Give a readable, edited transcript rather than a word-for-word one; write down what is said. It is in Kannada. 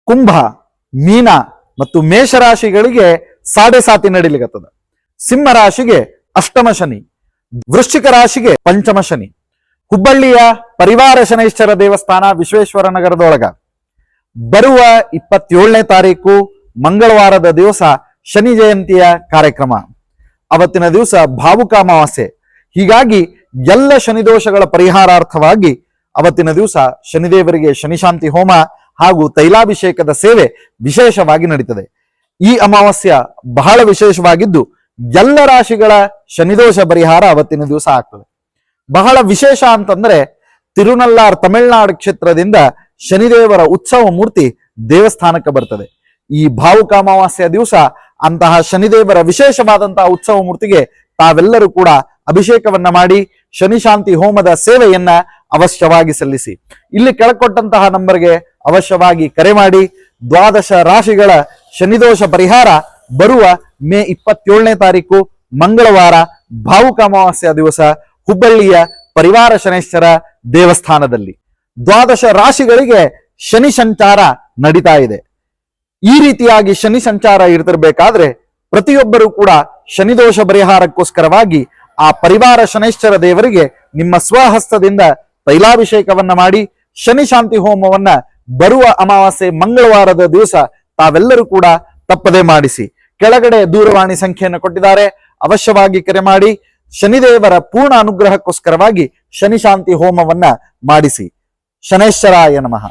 ಕುಂಭ, ಮೀನ ಮತ್ತು ಮೇಷರಾಶಿಗಳಿಗೆ 7.5 ನಡಿಲಿಕತ್ತದ. ಸಿಂಹ ರಾಶಿಗೆ ಅಷ್ಟಮ ಶನಿ, ವೃಶ್ಚಿಕ ರಾಶಿಗೆ ಪಂಚಮ ಶನಿ. ಹುಬ್ಬಳ್ಳಿಯ ಪರಿವಾರ ಶನೈಶ್ಚರ ದೇವಸ್ಥಾನ ವಿಶ್ವೇಶ್ವರ ನಗರದೊಳಗ ಬರುವ 27ನೇ ತಾರೀಕು ಮಂಗಳವಾರದ ದಿವಸ ಶನಿ ಜಯಂತಿಯ ಕಾರ್ಯಕ್ರಮ. ಅವತ್ತಿನ ದಿವಸ ಭಾವುಕ ಅಮಾವಾಸ್ಯೆ. ಹೀಗಾಗಿ ಎಲ್ಲ ಶನಿದೋಷಗಳ ಪರಿಹಾರಾರ್ಥವಾಗಿ ಅವತ್ತಿನ ದಿವಸ ಶನಿದೇವರಿಗೆ ಶನಿಶಾಂತಿ ಹೋಮ ಹಾಗೂ ತೈಲಾಭಿಷೇಕದ ಸೇವೆ ವಿಶೇಷವಾಗಿ ನಡೀತದೆ. ಈ ಅಮಾವಾಸ್ಯ ಬಹಳ ವಿಶೇಷವಾಗಿದ್ದು ಎಲ್ಲ ರಾಶಿಗಳ ಶನಿದೋಷ ಪರಿಹಾರ ಅವತ್ತಿನ ದಿವಸ ಆಗ್ತದೆ. ಬಹಳ ವಿಶೇಷ ಅಂತಂದ್ರೆ ತಿರುನಲ್ಲಾರ್ ತಮಿಳುನಾಡು ಕ್ಷೇತ್ರದಿಂದ ಶನಿದೇವರ ಉತ್ಸವ ಮೂರ್ತಿ ದೇವಸ್ಥಾನಕ್ಕೆ ಬರ್ತದೆ. ಈ ಭಾವುಕ ಅಮಾವಾಸ್ಯ ದಿವಸ ಅಂತಹ ಶನಿದೇವರ ವಿಶೇಷವಾದಂತಹ ಉತ್ಸವ ಮೂರ್ತಿಗೆ ತಾವೆಲ್ಲರೂ ಕೂಡ ಅಭಿಷೇಕವನ್ನ ಮಾಡಿ ಶನಿಶಾಂತಿ ಹೋಮದ ಸೇವೆಯನ್ನ ಅವಶ್ಯವಾಗಿ ಸಲ್ಲಿಸಿ. ಇಲ್ಲಿ ಕೆಳಕೊಟ್ಟಂತಹ ನಂಬರ್ಗೆ ಅವಶ್ಯವಾಗಿ ಕರೆ ಮಾಡಿ 12 ರಾಶಿಗಳ ಶನಿದೋಷ ಪರಿಹಾರ ಬರುವ ಮೇ 27ನೇ ತಾರೀಕು ಮಂಗಳವಾರ ಭಾವುಕ ಅಮಾವಾಸ್ಯ ದಿವಸ ಹುಬ್ಬಳ್ಳಿಯ ಪರಿವಾರ ಶನೈಶ್ಚರ ದೇವಸ್ಥಾನದಲ್ಲಿ 12 ರಾಶಿಗಳಿಗೆ ಶನಿ ಸಂಚಾರ ನಡೀತಾ ಇದೆ. ಈ ರೀತಿಯಾಗಿ ಶನಿ ಸಂಚಾರ ಇರ್ತಿರ್ಬೇಕಾದ್ರೆ ಪ್ರತಿಯೊಬ್ಬರೂ ಕೂಡ ಶನಿದೋಷ ಪರಿಹಾರಕ್ಕೋಸ್ಕರವಾಗಿ ಆ ಪರಿವಾರ ಶನೈಶ್ಚರ ದೇವರಿಗೆ ನಿಮ್ಮ ಸ್ವಹಸ್ತದಿಂದ ತೈಲಾಭಿಷೇಕವನ್ನ ಮಾಡಿ ಶನಿ ಶಾಂತಿ ಹೋಮವನ್ನ ಬರುವ ಅಮಾವಾಸ್ಯೆ ಮಂಗಳವಾರದ ದಿವಸ ತಾವೆಲ್ಲರೂ ಕೂಡ ತಪ್ಪದೆ ಮಾಡಿಸಿ. ಕೆಳಗಡೆ ದೂರವಾಣಿ ಸಂಖ್ಯೆಯನ್ನು ಕೊಟ್ಟಿದ್ದಾರೆ, ಅವಶ್ಯವಾಗಿ ಕರೆ ಮಾಡಿ ಶನಿದೇವರ ಪೂರ್ಣ ಅನುಗ್ರಹಕ್ಕೋಸ್ಕರವಾಗಿ ಶನಿ ಶಾಂತಿ ಹೋಮವನ್ನ ಮಾಡಿಸಿ. ಶನೈಶ್ಚರಾಯ ನಮಃ.